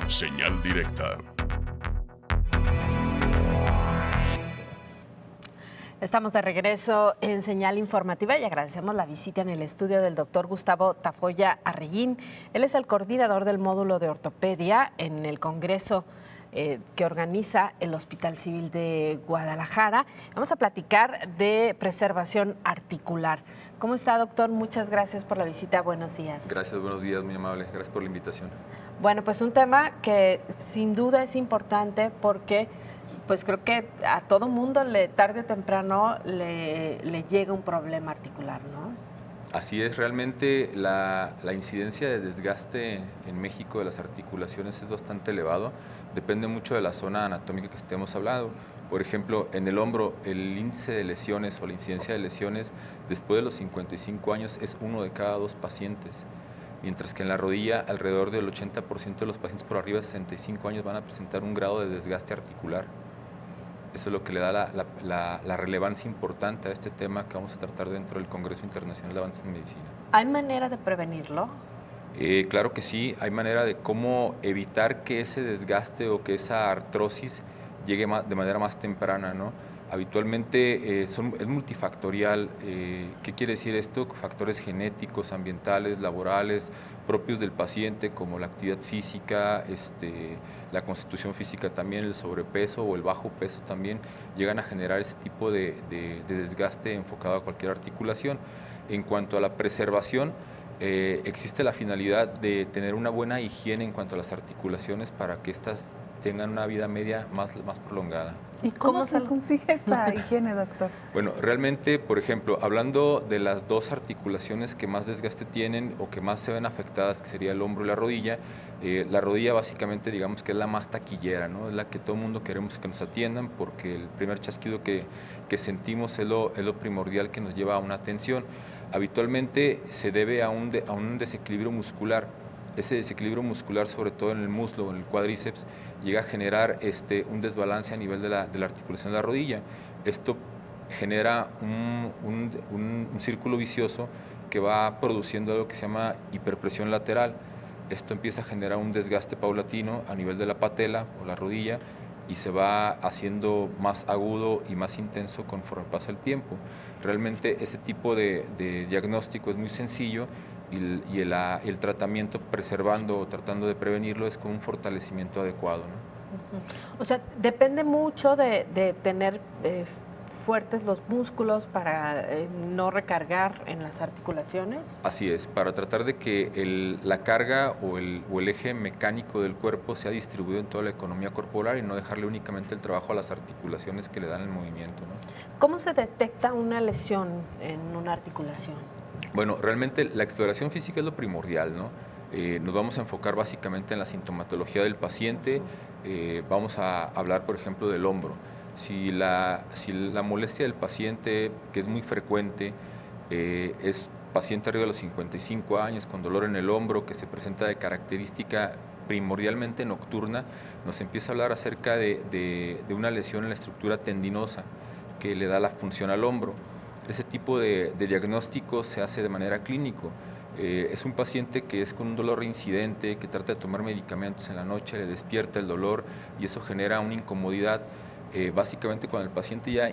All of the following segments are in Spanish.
Señal directa. Estamos de regreso en Señal Informativa y agradecemos la visita en el estudio del doctor Gustavo Tafolla Arreguín. Él es el coordinador del módulo de ortopedia en el Congreso que organiza el Hospital Civil de Guadalajara. Vamos a platicar de preservación articular. ¿Cómo está, doctor? Muchas gracias por la visita. Buenos días. Gracias, buenos días, muy amable. Gracias por la invitación. Bueno, pues un tema que sin duda es importante porque pues creo que a todo mundo tarde o temprano le llega un problema articular, ¿no? Así es, realmente la incidencia de desgaste en México de las articulaciones es bastante elevado. Depende mucho de la zona anatómica que estemos hablando. Por ejemplo, en el hombro, el índice de lesiones o la incidencia de lesiones después de los 55 años es 1 de cada 2 pacientes. Mientras que en la rodilla, alrededor del 80% de los pacientes por arriba de 65 años van a presentar un grado de desgaste articular. Eso es lo que le da la relevancia importante a este tema que vamos a tratar dentro del Congreso Internacional de Avances en Medicina. ¿Hay manera de prevenirlo? Claro que sí, hay manera de cómo evitar que ese desgaste o que esa artrosis llegue de manera más temprana, ¿no? Habitualmente es multifactorial. ¿Qué quiere decir esto? Factores genéticos, ambientales, laborales, propios del paciente, como la actividad física, la constitución física también, el sobrepeso o el bajo peso también, llegan a generar ese tipo de desgaste enfocado a cualquier articulación. En cuanto a la preservación, existe la finalidad de tener una buena higiene en cuanto a las articulaciones para que éstas tengan una vida media más prolongada. ¿Y cómo se consigue esta higiene, doctor? Bueno, realmente, por ejemplo, hablando de las 2 articulaciones que más desgaste tienen o que más se ven afectadas, que sería el hombro y la rodilla básicamente digamos que es la más taquillera, ¿no? Es la que todo el mundo queremos que nos atiendan porque el primer chasquido que sentimos es lo primordial que nos lleva a una atención. Habitualmente se debe a un desequilibrio muscular. Ese desequilibrio muscular, sobre todo en el muslo o en el cuádriceps, llega a generar un desbalance a nivel de la articulación de la rodilla. Esto genera un círculo vicioso que va produciendo algo que se llama hiperpresión lateral. Esto empieza a generar un desgaste paulatino a nivel de la patela o la rodilla y se va haciendo más agudo y más intenso conforme pasa el tiempo. Realmente ese tipo de diagnóstico es muy sencillo y el tratamiento preservando o tratando de prevenirlo es con un fortalecimiento adecuado, ¿no? O sea, depende mucho de tener fuertes los músculos para no recargar en las articulaciones. Así es, para tratar de que la carga o el eje mecánico del cuerpo sea distribuido en toda la economía corporal y no dejarle únicamente el trabajo a las articulaciones que le dan el movimiento, ¿no? ¿Cómo se detecta una lesión en una articulación? Bueno, realmente la exploración física es lo primordial, ¿no? Nos vamos a enfocar básicamente en la sintomatología del paciente. Vamos a hablar, por ejemplo, del hombro. Si la molestia del paciente, que es muy frecuente, es paciente arriba de los 55 años, con dolor en el hombro, que se presenta de característica primordialmente nocturna, nos empieza a hablar acerca de una lesión en la estructura tendinosa que le da la función al hombro. Ese tipo de diagnóstico se hace de manera clínico. Es un paciente que es con un dolor reincidente, que trata de tomar medicamentos en la noche, le despierta el dolor y eso genera una incomodidad. Básicamente cuando el paciente ya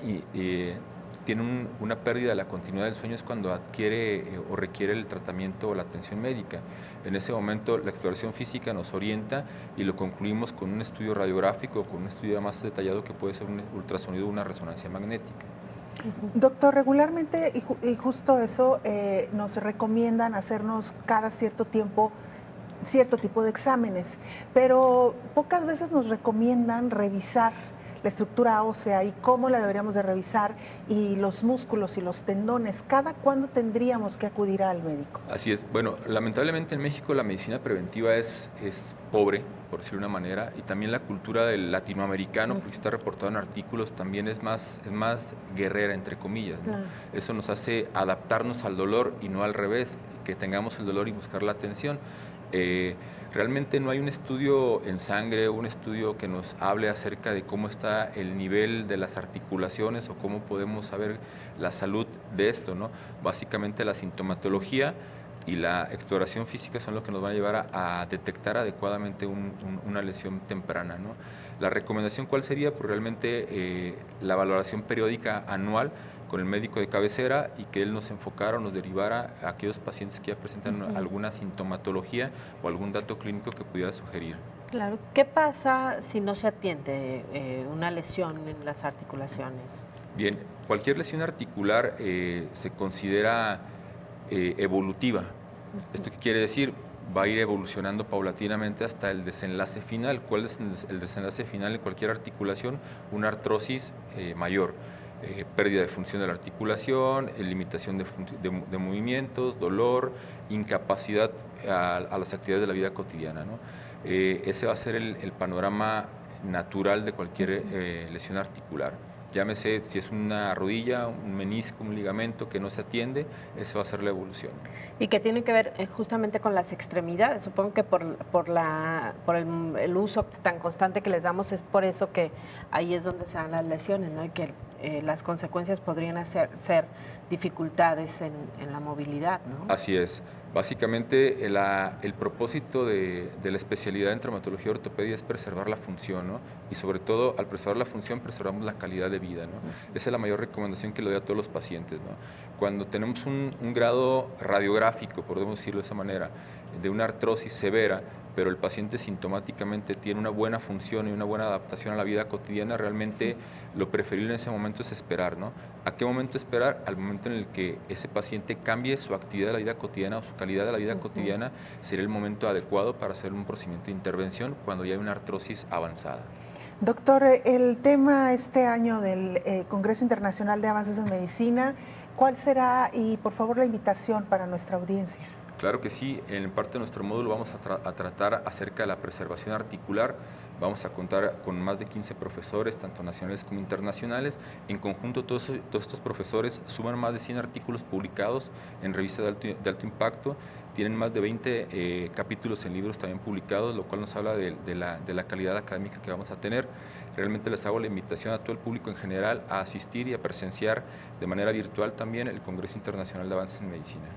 tiene una pérdida de la continuidad del sueño es cuando adquiere o requiere el tratamiento o la atención médica. En ese momento la exploración física nos orienta y lo concluimos con un estudio radiográfico o con un estudio más detallado que puede ser un ultrasonido o una resonancia magnética. Doctor, regularmente, y justo eso, nos recomiendan hacernos cada cierto tiempo cierto tipo de exámenes, pero pocas veces nos recomiendan revisar la estructura ósea y cómo la deberíamos de revisar y los músculos y los tendones. ¿Cada cuándo tendríamos que acudir al médico? Así es. Bueno, lamentablemente en México la medicina preventiva es pobre, por decirlo de una manera, y también la cultura del latinoamericano, porque está reportado en artículos, también es más guerrera, entre comillas, ¿no? Eso nos hace adaptarnos al dolor y no al revés, que tengamos el dolor y buscar la atención. Realmente no hay un estudio en sangre, un estudio que nos hable acerca de cómo está el nivel de las articulaciones o cómo podemos saber la salud de esto, ¿no? Básicamente la sintomatología y la exploración física son lo que nos van a llevar a detectar adecuadamente una lesión temprana, ¿no? La recomendación, ¿cuál sería? Pues realmente la valoración periódica anual con el médico de cabecera y que él nos enfocara o nos derivara a aquellos pacientes que ya presentan alguna sintomatología o algún dato clínico que pudiera sugerir. Claro. ¿Qué pasa si no se atiende una lesión en las articulaciones? Bien, cualquier lesión articular se considera evolutiva. ¿Esto qué quiere decir? Va a ir evolucionando paulatinamente hasta el desenlace final. ¿Cuál es el desenlace final en cualquier articulación? Una artrosis mayor. Pérdida de función de la articulación, limitación de movimientos, dolor, incapacidad a las actividades de la vida cotidiana, ¿no? Ese va a ser el panorama natural de cualquier lesión articular. Llámese si es una rodilla, un menisco, un ligamento que no se atiende, esa va a ser la evolución. Y que tiene que ver justamente con las extremidades. Supongo que por el uso tan constante que les damos es por eso que ahí es donde se dan las lesiones, ¿no? Y que las consecuencias podrían ser dificultades en la movilidad, ¿no? Así es. Básicamente el propósito de la especialidad en traumatología y ortopedia es preservar la función, ¿no? Y sobre todo al preservar la función preservamos la calidad de vida, ¿no? Esa es la mayor recomendación que le doy a todos los pacientes, ¿no? Cuando tenemos un grado radiográfico, podemos decirlo de esa manera, de una artrosis severa, pero el paciente sintomáticamente tiene una buena función y una buena adaptación a la vida cotidiana, realmente lo preferible en ese momento es esperar, ¿no? ¿A qué momento esperar? Al momento en el que ese paciente cambie su actividad de la vida cotidiana o su calidad de la vida cotidiana, sería el momento adecuado para hacer un procedimiento de intervención cuando ya hay una artrosis avanzada. Doctor, el tema este año del Congreso Internacional de Avances en Medicina, ¿cuál será? Y por favor la invitación para nuestra audiencia. Claro que sí, en parte de nuestro módulo vamos a tratar acerca de la preservación articular. Vamos a contar con más de 15 profesores, tanto nacionales como internacionales. En conjunto, todos estos profesores suman más de 100 artículos publicados en revistas de alto impacto. Tienen más de 20 capítulos en libros también publicados, lo cual nos habla de la calidad académica que vamos a tener. Realmente les hago la invitación a todo el público en general a asistir y a presenciar de manera virtual también el Congreso Internacional de Avances en Medicina.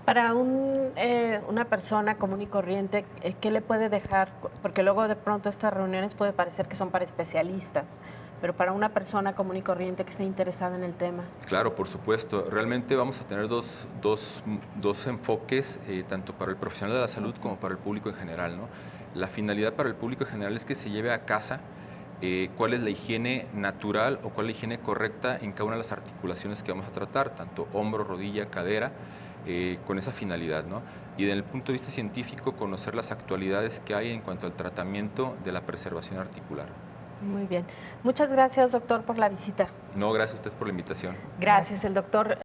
Para una persona común y corriente, ¿qué le puede dejar? Porque luego de pronto estas reuniones puede parecer que son para especialistas, pero para una persona común y corriente que esté interesada en el tema. Claro, por supuesto. Realmente vamos a tener dos enfoques, tanto para el profesional de la salud como para el público en general, ¿no? La finalidad para el público en general es que se lleve a casa cuál es la higiene natural o cuál es la higiene correcta en cada una de las articulaciones que vamos a tratar, tanto hombro, rodilla, cadera, con esa finalidad, ¿no? Y desde el punto de vista científico, conocer las actualidades que hay en cuanto al tratamiento de la preservación articular. Muy bien. Muchas gracias, doctor, por la visita. No, gracias a ustedes por la invitación. Gracias, el doctor